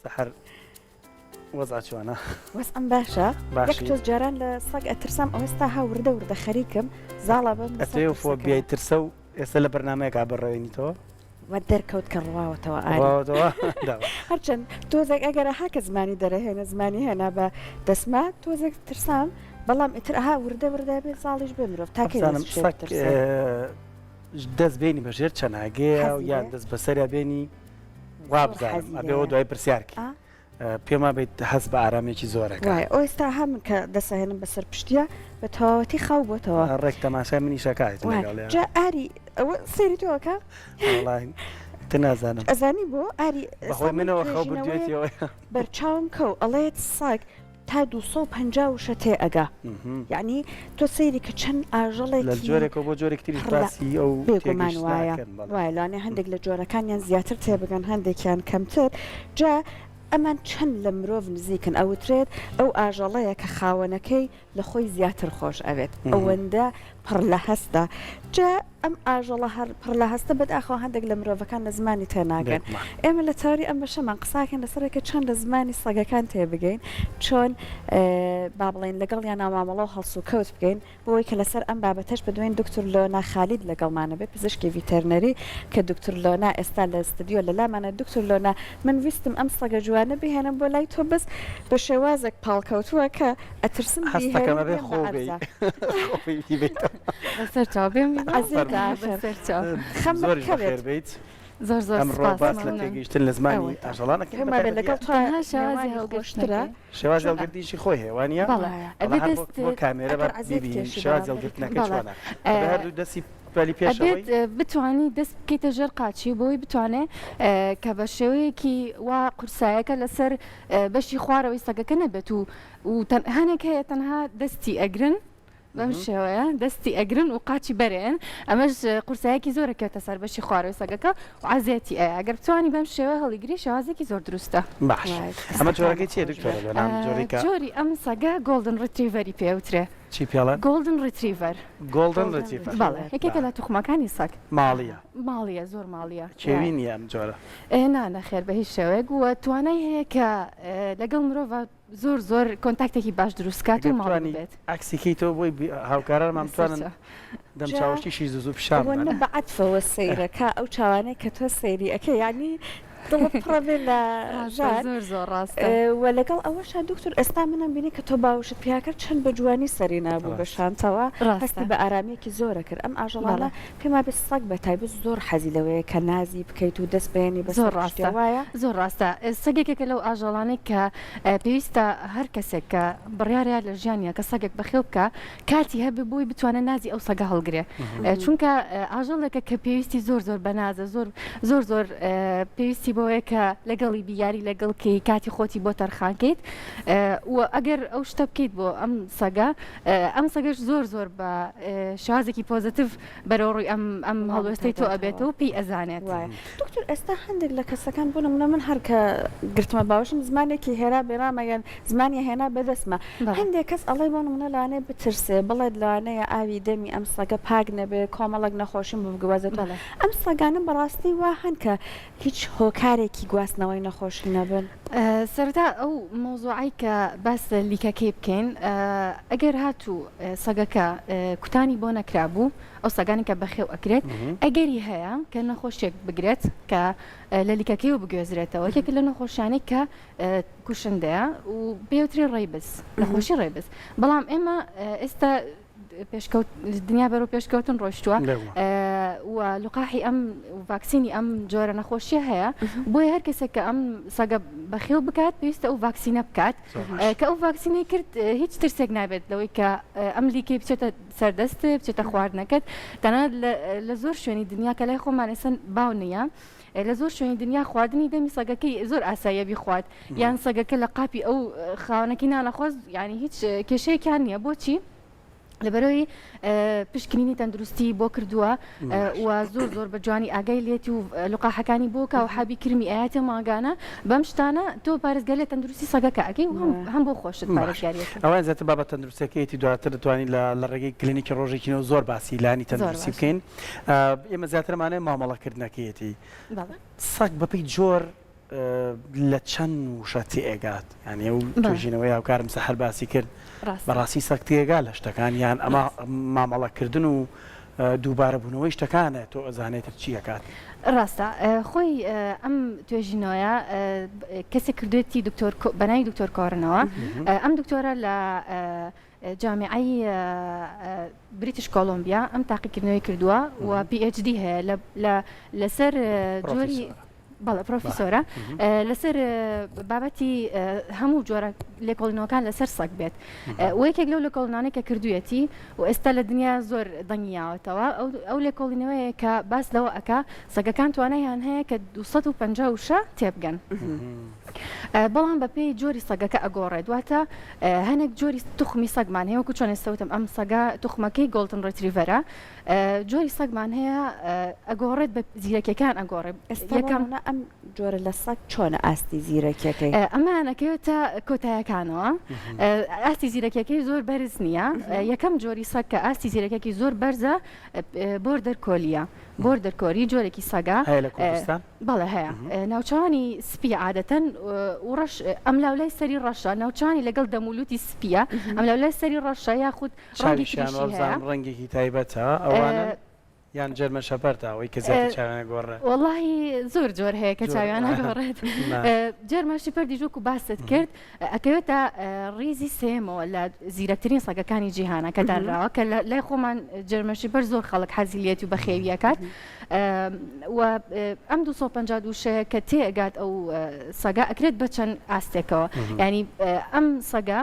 سحر وەزع چۆنە؟ وەسم باشە باشی. یەک تۆز جاران لە سەگ ئەترسام ئەوەستا هاوردە وردە خەریکم زاڵە بم ئەتێ فۆ بیای ترسە و ئێستا لە بەرنمەیەکا بڕێنیتەوە وە دەرکەوت کە ڕواوەتەوە ئاری هەرچەند تۆزێک ئەگەرە هاکە زمانی دەرەهێنە زمانی هێنا بە دەسما تۆزێک ترسام بەڵام ئیتر ئەها وردە وردە بێت ساڵیش بێ مرۆڤ تاکەزانم دەست بێنی بەژێر چەناگەیە و یان دەست بەسەریا بێنی وابزانم ئەبێەوە دوای پرسیارکی پێما بێت هەست بە ئارامێکی زۆرەکە ئەو ئێستا هەمن کە دەسەهێنم بەسەر پشتە بە تەواوەتی خاو بۆتەوە ڕێک تەماشای منی شکایت جا ئاری ئەوە سێری تۆکە نازانم ئەزانی بۆ ئاری بەخۆی منەوە خەو بردوێتەوە بەرچاوم کەو ئەڵێت ساگ تا 250 شە تێ ئەگا یعنی تۆ سەیری کە چەند ئاژەڵێک لە جۆرێکەوە بۆ جۆرێکتری باسی ئەو بێگومان وایە لانێ هەندێک لە جۆرەکانیان زیاتر تێبگەن هەندێکیان کەمتر جا ئەمان چەند لە مرۆڤ نزیکن ئەوترێت ئەو ئاژەڵەیە کە خاوەنەکەی لە خۆی زیاتر خۆش ئەوێت ئەوەندە پڕ لە هەستە جا ئەم ئاژەڵە هەر پڕ لە هەستە بەداخەوە هەندێک لە مرۆڤەکان لە زمانی تێناگەن ئێمە لە تاری ئەم بەشەمان قساکەن لەسەرەکە چەند لە زمانی سەگەکان تێبگەین چۆن با بڵێن لەگەڵ یان نامامەڵە و هەڵسو کەوت بگەین بۆی کە لەسەر ئەم بابەتەش بدوێن دکتور لۆنا خالید لەگەڵمانە بێ پزیشکی ڤیتەرنەری کە دکتور لۆنا ئێستا لە ستودیۆ لە لامانە دکتور لۆنا من ویستم ئەم سەگە جوانە بهێنم بۆ لای تۆ بەس بە شێوازێک پاڵکەوتووە کە ئەترسم بەسەر چاو بێم خەمبیت زۆر زۆر باس لە تێگەیشتن لە زمانی ئاژەڵانەکە لەگەڵ شێوازی هەڵگەشترە شێواز هەڵگرتیشی خۆی هێوانە بۆ کامێرە ببین شێواز هەڵگرتنەکە چۆنە هەردوو دەستی ئەبێت بتوانی دەست بکەیتە ژێر قاچی بۆی بتوانێت کە بە شێوەیەکی وا قورسایەکە لەسەر بەشی خوارەوەی سەگەکە نەبێت و هەنێک هەیە تەنها دەستی ئەگرن بەم شێوەیە دەستی ئەگرن و قاچی بەرێن ئەمەش قورسایەکی زۆرەکەوێتە سەر بەشی خوارەوەی سەگەکە و عزیەتی ئەیە ئەگەر بتوانی بەم شێوە هەڵیگری شێوازێکی زۆر دروستە باش ئەمە جۆرەکەی چیە دکتۆرە بەنام جۆری ئەم سەگە گۆڵدن ڕتریڤەری پێوترێ چی پێڵە؟ گۆڵدن ڕتریڤەر گۆڵدن ڕتریڤەر بەڵێ یەکێکە لە توخمەکانی سەگ ماڵیە زۆر ماڵیە کێوی نیە ئەم جۆرە نەخێر بە هیچ شێوەیەک وە توانای هەیە کە لەگەڵ مرۆڤ زۆر کۆنتاکتێکی باش دروستکات و ماڵ بێت ئەکسیکەیتەوە بۆی هاوکارانمان توانن دەم چاوەشتیشی زوو پیشان بەعەتفەوە سەیرەکە ئەو چاوانەی کە تۆ سەیری ئەەکە ینی دڵڕێ لە زۆر ڕاستە وە لەگەڵ ئەوەش دکتور ئێستا منم بینی کە تۆ باوشت پیاکرد چەند بە جوانی سەری نابوو بە شانتەوە هەستی بە ئارامێکی زۆرە کرد ئەم ئاژەڵانە پێما بێت سەگ بە تایبەت زۆر حەزی لەوەیە کە نازی بکەیت و دەست بێنی بە زۆر ڕاستە وایە زۆر ڕاستە سەگێکێکە لەو ئاژەڵانەی کە پێویستە هەر کەسێک کە بڕیارە لە ژیانە کە سەگێک بەخێو بکە کاتی هەبێ بۆی بتوانە نازی ئەو سەگە هەڵگرێ چونکە ئاژەڵێکە کە پێویستی زۆر بە نازە زۆر پێویستی بۆیە کە لەگەڵی بیاری لەگەڵکەی کاتی خۆتی بۆ تەرخانکەیت و ئەگەر ئەو شتە بکەیت بۆ ئەم سەگە ئەم سەگەش زۆر بە شازێکی پۆزتیڤ بەرەوڕووی ئەم هەڵوێستەی تۆ ئەبێتەوە و پێی ئەزانێت دکتور ئێستا هەندێک لە کەسەکان بوون منە من هەر کە گرتمە باوشم زمانێکی هێرا بێرامەگەن زمانی هێنا بەدەستمە هەندێک کەس ئەڵێ بۆ منە لانێ بترسێ بڵێت لانەیە ئاوی دەمی ئەم سەگە پاک نەبێ کۆمەڵک نەخۆشیم بگوازێت ئەم سەگانە بەڕاستی وا هەن کە هیچ هۆکارێکی گواستنەوەی نەخۆشی نەبن سەرتا ئەو مۆزوعی کە باس لیکەکەی بکەین ئەگەر هاتوو سەگەکە کوتانی بۆ نەکرابوو ئەو سەگانی کە بەخێو ئەکرێت ئەگەری هەیە کە نەخۆشیێک بگرێت کە لە لیکەکەی و بگوێزرێتەوە یەکێک لە نەخۆشیانەی کە کوشندەیە و پێوتری ڕێبز نەخۆشی ڕێبز بەڵام ئێمە ئێستا دنیا بەرەو پێشکەوتن ڕۆیشتووە و لقاحی ئەم ڤاکسینی ئەم جۆرە نەخۆشیە هەیە بۆیە هەر کەسێک کە ئەم سەگە بەخێو بکات پێویستە ئەو ڤاکسینە بکات کە ئەو ڤاکسینەی کرد هیچ ترسێک نابێت لەوەی کە ئەم لیکەی بچێتە سەردەست بچێتە خواردنەکەت تەنانەت لە زۆر شوێنی دنیا کە لای خۆمان ئێستا باو نییە لە زۆر شوێنی دنیا خواردنی دەمی سەگەکەی زۆر ئاساییە بیخوات یان سەگەکە لە قاپی ئەو خاوەنەکەی نانەخۆز یعنی هیچ کێشەیەکیان نییە بۆچی لەبەرەوەی پشکنینی تەندروستی بۆ کردووە و زۆر بە جوانی ئاگای لێتی و لقاحەکانی بۆکە و حابی کرمی ئاەتە ماگانە بەم شتانە تۆ پارێزگای لە تەندروستی سەگەکە ئەگەی هەم بۆ خۆشت پارێزگاریەکە ئەوان زیاتر بابەت تەندروستەکەیەتی دواتر دەتوانین لە ڕێگەی کلینیکی ڕۆژێکینەوە زۆر باسی لانی تەندروستی بکەین ئێمە زیاترمانێ مامەڵەکردنەکەیەتی سەگ بەپەی جۆر لە چەند وشە تێگات یعنی ئەو توێژینەوەی هاوکارم سەحر باسی کرد بەڕاستی سەگ تێگا لە شتەکان یان ئەمە مامەڵەکردن و دووبارە بوونەوەی شتەکانە تۆ ئەزانێتت چی ئەکات ڕاستە خۆی ئەم توێژینەوەیە کەسێک کردوێتی بەناوی دکتۆر کۆڕنەوە ئەم دکتۆرە لە جامعی بریتیش کۆلۆمبیا ئەم تاقیکردنەوەی کردووە و PhD هەیە لەسەر جۆری بەڵێ پرۆفیسۆرە لەسەر بابەتی هەموو جۆرە لێکۆڵینەوەکان لەسەر سەگ بێت و یەکێک لەو لێکۆڵینانەی کە کردوویەتی و ئێستا لە دنیا زۆر دەنگیاوەتەوە ئەو لێکۆڵینەوەیە کە باس لەوە ئەکا سەگەکان توانایان هەیە کە 250 وشە تێبگەن بەڵام بەپێی جۆری سەگەکە ئەگۆڕێت دواتە هەنێک جۆری توخمی سەگمان هەیە وەکو چۆن ئێستاوتم ئەم سەگا توخمەکەی گۆڵدن ڕێتریڤەرە جۆری سەگمان هەیە ئەگۆڕێت بە زیرەکیەکان ئەگۆڕێت یەکەم ئەم جۆرە لە سەگ چۆنە ئاستی زیرەکیەکەی ئەمانەکەوێتە کۆتایەکانەوە ئاستی زیرەکیەکەی زۆر بەرز نییە یەکەم جۆری سەگ کە ئاستی زیرەکیەکی زۆر بەرزە بۆردەر کۆلیە بۆردەر کۆری جۆرێکی سەگا بەڵێ هەیە ناوچوانی سپی عادەتەن وڕەش ئەم لاولای سەری ڕەشە ناوچانی لەگەڵ دەمولوتی سپیە ئەم لاولای سەری ڕەشە یاخود ڕەنگێکی تایبەتە ئەوانە یان جەرمە شەپەرتاوەی کە زیاتر چاویانە گۆڕێ وەڵاهی زۆر جۆر هەیە کە چاویانە گۆڕێت جەرمەشی پەردی ژووک و باست کرد ئەکەوێتە ڕیزی سێمەوە لە زیرەکترین سەگەکانی جیهانە کە دانراوە کە لای خۆمان جەرمەشی پەر زۆر خەڵک حەزیلێت و بەخێویەکات و ئەم 250 وشەیە کە تێگات ئەو سەگا ئەکرێت بە چەند ئاستێکەوە ینی ئەم سەگا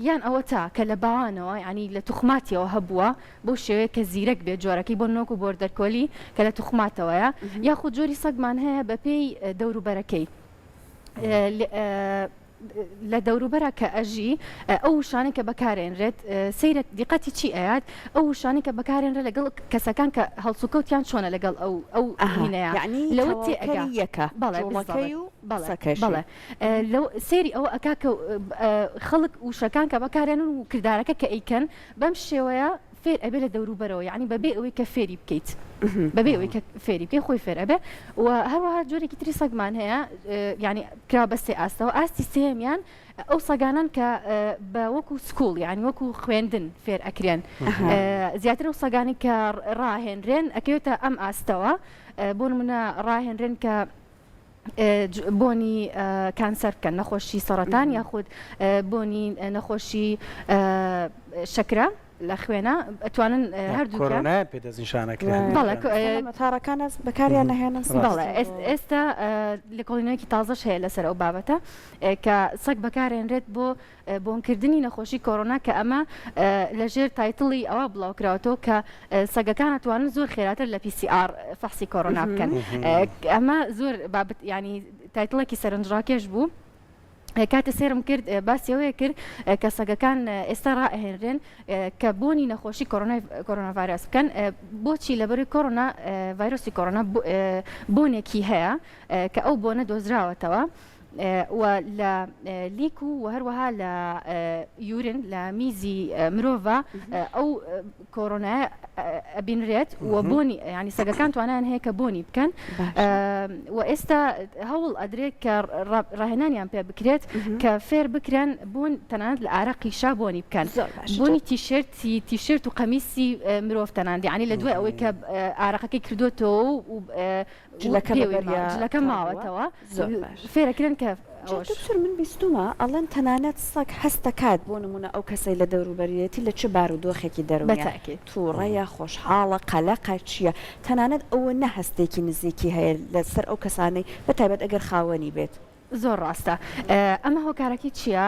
یان ئەوە تا کە لە باوانەوە ینی لە توخماتیەوە هەبووە بۆ شێوەیە کە زیرەک بێت جۆرەکەی بۆ نۆک و بۆردەرکۆلی کە لە توخماتەوەیە یاخود جۆری سەگمان هەیە بەپێی دەوروبەرەکەی لە دەوروبەرە کە ئەژی ئەو شانێک کە بەکارێنرێت سەیرە دیقەتی چی ئەیات ئەو شانێک کە بەکارێنرێت لەگەڵ کەسەکان کە هەڵسوکەوتیان چۆنە لەگەڵ ئەو هینەیە لەوە تێگەریەکە بەڵێ بەڵێ لەو سێری ئەوە ئەکا کە خەڵک وشەکان کە بەکارێنن و کردارەکە کە ئەیکەن بەم شێوەیە فێر ئەبێ لە دەوروبەرەوە یعنی بەبێ ئەوەی کە فێری بکەیت بەبێ ئەوەی کە فێری بکەی خۆی فێر ئەبێ و هەروەها جۆرێکی تری سەگمان هەیە ینی کرا بەسێ ئاستەوە ئاستی سێمیان ئەو سەگانان کە بە وەکو سکوڵ یعنی وەکو خوێندن فێر ئەکرێن زیاتر ئەو سەگانی کە ڕاهێنرێن ئەکەوێتە ئەم ئاستەوە بۆ نمونە ڕاهێنرێن کە بۆنی کانسەر بکەن نەخۆشی سەرەتان یاخود بۆنی نەخۆشی شەکرە لە خوێنە ئەتوانن هەردووکیان پێدەستنیشانەکرێن تارەکان بەکاریان نەهێنن بەڵێ ئێستا لە کۆڵینەوەیەکی تازەش هەیە لەسەر ئەو بابەتە کە سەگ بەکارێنرێت بۆ بۆنکردنی نەخۆشی کۆڕۆنا کە ئەمە لەژێر تایتڵی ئەوە بڵاوکراوەتەوە کە سەگەکان ئەتوانن زۆر خێراتر لە PCR فەحسی کۆڕۆنا بکەن ئەمە زۆر بابەت ینی تایتڵێکی سەرنجڕاکێش بوو کاتە سێرم کرد باسیەوەیە کرد کە سەگەکان ئێستا ڕائهێنرێن کە بۆنی نەخۆشی کۆڕۆنا ڤایرۆس بکەن بۆچی لەبەروی کۆڕۆنا ڤایرۆسی کۆڕۆنا بۆنێکی هەیە کە ئەو بۆنە دۆزراوەتەوە و لە لیک و هەروەها لە یورن لە میزی مرۆڤ ئەو کۆڕۆنایە ئەبینرێت و بۆنی ینی سەگەکان توانیان هەیە کە بۆنی بکەن و ئێستا هەوڵ ئەدرێت کە ڕاهێنانیان پێ بکرێت کە فێر بکرێن بوون تەنانەت لە ئارەقیشا بۆنی بکەن بۆنی تیشرت و قەمیسی مرۆڤ تەناندی ینی لە دوای ئەوەی کە ئارەقەکەی کردوێتەوە و جلەکە ماوەتەوە فێرەکرێن کە دکتۆر من بیستمە ئەڵەن تەنانەت سەگ هەستەکات بۆ نمونە ئەو کەسەی لە دەوروبەریەتی لە چ بارودۆخێکی دەروە تووڕەیە خۆشحاڵە قەلەقە چییە تەنانەت ئەوە نەهستێکی نزیکی هەیە لەسەر ئەو کەسانەی بەتایبەت ئەگەر خاوەنی بێت زۆر ڕاستە ئەمە هۆکارەکی چییە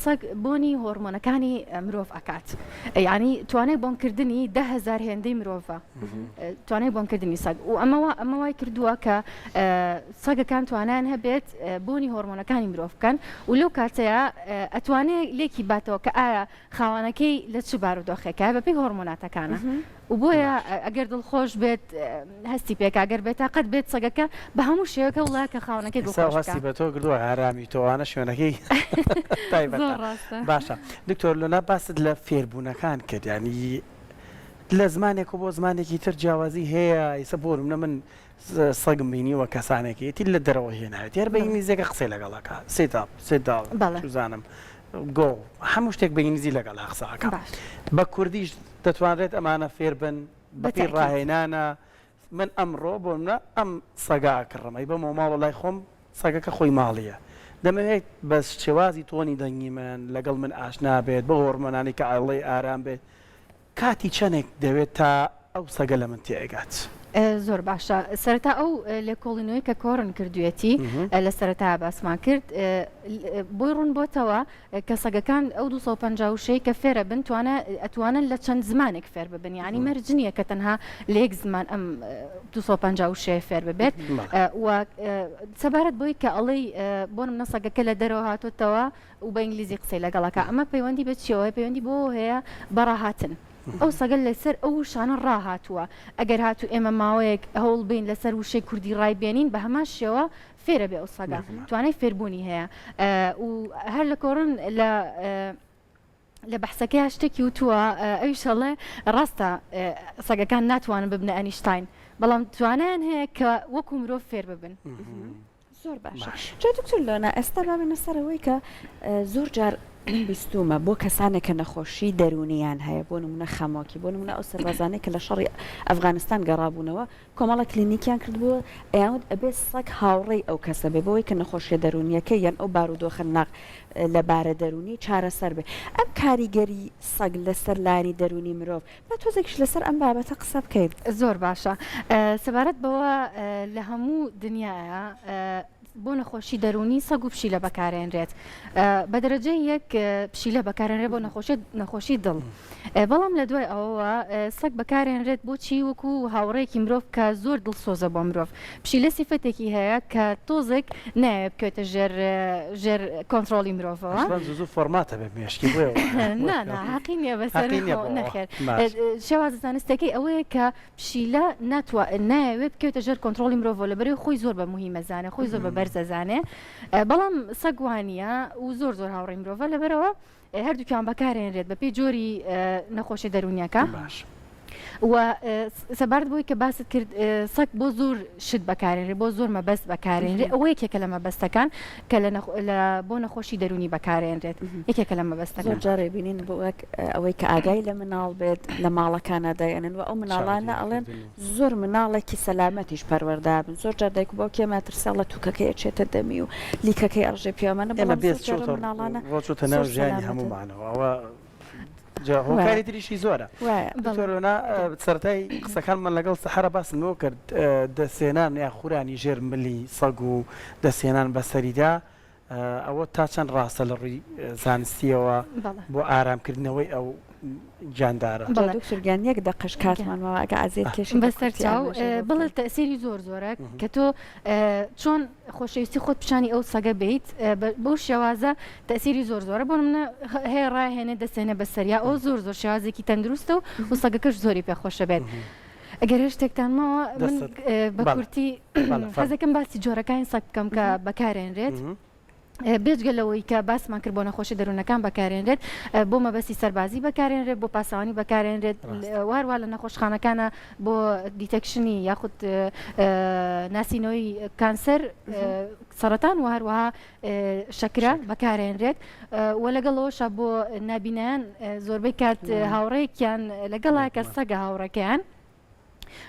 سەگ بۆنی هۆرمۆنەکانی مرۆڤ ئەکات یعنی توانای بۆنکردنی 10,000 هێندەی مرۆڤە توانای بۆنکردنی سەگ و ئەمە وای کردووە کە سەگەکان توانیان هەبێت بۆنی هۆرمۆنەکانی مرۆڤ بکەن و لەو کاتەیە ئەتوانێت لێکی باتەوە کە ئایا خاوەنەکەی لە چ بارودۆخێکە بەپێی هۆرمۆناتەکانە و بۆیە ئەگەر دڵخۆش بێت هەستی پێک ئەگەر بێت تاقەت بێت سەگەکە بە هەموو شێوەکە وڵا کە خاوەنەکەی دڵخۆشی بە تۆ کردووە ئارامی تۆوانە شوێنەکەی باشە دکتۆر لۆنا باست لە فێربوونەکان کرد ینی لە زمانێک بۆ زمانێکی تر جیاوازی هەیە ئیسە بۆ منە من سەگم بینیوە کەسانێکی لە دەرەوە هێنایەت یار بە ئینگلیزیەکە قسەی لەگەڵەکە سێداڵزانم گۆ هەموو شتێک بە ئینگلیزی لەگەڵ قسەکە بە کوردیش دەتوانرێت ئەمانە فێر بن بەپی ڕاهێنانە من ئەمڕۆ بۆ منە ئەم سەگا کڕمەی بە ماڵە لای خۆم سەگەکە خۆی ماڵیە دەمەوێت بە شێوازی تۆنی دەنگی من لەگەڵ من ئاشنا بێت بە هۆرمۆنانی کە ئاڵی ئارام بێت کاتی چەندێک دەوێت تا ئەو سەگە لە من تێگات. زۆر باشە سەرەتا ئەو لە کۆڵینەوەی کە کۆڕن کردوێتی لە سەرەتا باسمان کرد بۆی ڕوون بۆتەوە کە سەگەکان ئەو 256 کە فێرە بن ئەتوانن لە چەند زمانێک فێر ببن یعنی مەرجنیە کە تەنها لە یەک زمان ئەم 256 فێر ببێت و سەبارەت بۆی کە ئەڵەی بۆ منە سەگەکە لە دەرەوە هاتوتەوە و بە ئینگلیزی قسەی لەگەڵەکە ئەمە پەیوەندی بە چیەوە پەیوەندی بۆ هەیە بەڕاهاتن ئەو سەگەل لەسەر ئەو شانە ڕاهاتووە ئەگەر هاتو ئێمە ماوەیەک هەوڵ بین لەسەر وشەی کوردی ڕای بێنین بە هەمان شێوە فێرە بێ ئەو سەگە توانای فێربوونی هەیە و هەر لە کۆڕن لە بەحسەکەی شتێکی وتووە ئەویشەڵێ ڕاستە سەگەکان ناتوانن ببنە ئەنیشتاین بەڵام توانیان هەیە کە وەکو مرۆڤ فێر ببن. زۆر باشە جا دکتۆر لۆنا ئێستا بابێنە سەرەوەی کە زۆر جار من بیستومە بۆ کەسانێک کە نەخۆشی دەرونیان هەیە بۆ نمونە خەمۆکی بۆ نمونە ئەو سەربازانەی کە لە شەڕی ئەفغانستان گەڕابوونەوە کۆمەڵە کلینیکیان کردبووە ئەیانوت ئەبێت سەگ هاوڕێی ئەو کەسە بێ بۆی کە نەخۆشیە دەرونیەکە یان ئەو بارودۆخە ناق لە بارە دەرونی چارەسەر بێ ئەم کاریگەری سەگ لەسەر لانی دەرونی مرۆڤ بە تۆزێکش لەسەر ئەم بابەتە قسە بکەیت. زۆر باشە سەبارەت بەوە لە هەموو دنیاە بۆ نەخۆشی دەرونی سەگ و پشیلە بەکارێنرێت بە دەرەجەی یەک پشیلە بەکارێنرێت بۆ نەخۆشی دڵ بەڵام لە دوای ئەوەوە سەگ بەکارێنرێت بۆچی وەکو هاوڕێکی مرۆڤ کە زۆر دڵسۆزە بۆ مرۆڤ پشیلە سیفەتێکی هەیە کە تۆزێک نایە بکەوێتە ژێر کۆنتترۆلی مرۆڤەوە زوو فۆرماتە بێ مێشکی حەقی نییە بەسەر نەخێر شێوازە زانستەکەی ئەوەیە کە پشیلە نایەوێت بکەوێتە ژێر کۆنتترۆلی مرۆڤەوە لەبەرەوەی خۆی زۆر بە مهمەزانە خۆی زۆر بە زانێ بەڵام سەگوانیە و زۆر هاوڕێی مرۆڤە لەبەرەوە هەردووکیان بەکارێنرێت بە پێی جۆری نەخۆشی دەرونیەکە و سەبارەت بۆی کە باست کرد سەگ بۆ زۆر شت بەکارێنرێت بۆ زۆر مەبەست بەکارێنرێت ئەوە یەکێکە لە مەبەستەکان کە بۆ نەخۆشی دەرونی بەکارێنرێت یەکێکە لە مەبەستەکان جارێ بینین بۆ ئەوەی کە ئاگای لە مناڵ بێت لە ماڵەکانە دەێنن و ئەو مناڵانە ئەڵێن زۆر مناڵێکی سەلامەتیش پەروەردا بن زۆر جار دایک بۆ کێمە ترساڵ لە تووکەکەی ئەچێتە دەمی و لیکەکەی ئەڕژێ پیامانە مناڵانە ڕۆچۆتە ناو ژیانی هەمومانەوە ئەوە هۆکاری تریشی زۆرە دکتۆرۆنا سەرەتای قسەکانمان لەگەڵ سەحرە باسمەوە کرد دەسێنان یا خورانی ژێر ملی سەگ و دەسێنان بەسەریدا ئەوە تا چەند ڕاستە لە ڕووی زانستیەوە بۆ ئارامکردنەوەی ئەو جاندارە دکتۆرگیان یەک دەقەش کاتمانەوە ئەگە ئازیێت کێشی بەسەر چاو بڵێ تەسیری زۆرە کە تۆ چۆن خۆشەویستی خۆت پیشانی ئەو سەگە بیت بۆ شێوازە تەسیری زۆرە بۆ منە هەیە ڕاهێنێ دەسێنە بەسەریا ئەو زۆر شێوازێکی تەندروستە و سەگەکەش زۆری پێخۆشە بێت. ئەگەر شتێکتانمەوە من بە کورتی حەزەکەم باسی جۆرەکانی سەگ بکەم کە بەکارێنرێت بێجگەلەوەی کە باسمان کرد بۆ نەخۆشی دەروونەکان بەکارێنرێت بۆ مەبەستی سەربازی بەکارێنرێت بۆ پاسەوانی بەکارێنرێت وارووا لە نەخۆشخانەکانە بۆ دیتەکشنی یاخود ناسینەوەی کانسەر سەرەتان و هەروەها شەکرە بەکارێنرێت و لەگەڵەوەشە بۆ نابینیان زۆربەی کات هاوڕێکیان لەگەڵا کە سەگە هاوڕەکەیان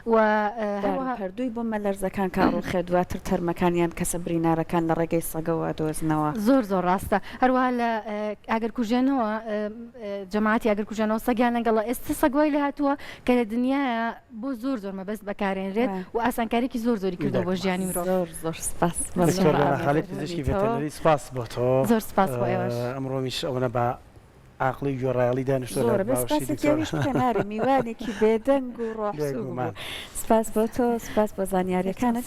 و هەردووی بۆ مەلەرزەکان کاڕۆ خێدواتر تەرمەکانیان کەسە برینارەکان لە ڕێگەی سەگەوە دۆزنەوە زۆر ڕاستە هەروە لە ئاگرکوژێنەوە جەماعەتی ئاگرکوژێنەوە سەگیان لەگەڵە ئێستا سەگوای لە هاتووە کە لە دنیاە بۆ زۆر مەبەست بەکارێنرێت و ئاسانکاریکی زۆری کردو بۆ ژیانی مرۆڤ. زۆر سپاس خاڵێت پزیشکی ڤێتەرنەری سپاس بۆ تۆ زۆر سپاس بۆ ئێوەش ئەمڕۆمیش ئەوەنە بە عقلی گۆڕایاڵی دانیشتۆ لە میوانێکی بێدەنگ و ڕۆحسوو سپاس بۆ تۆ سپاس بۆ زانیاریەکانت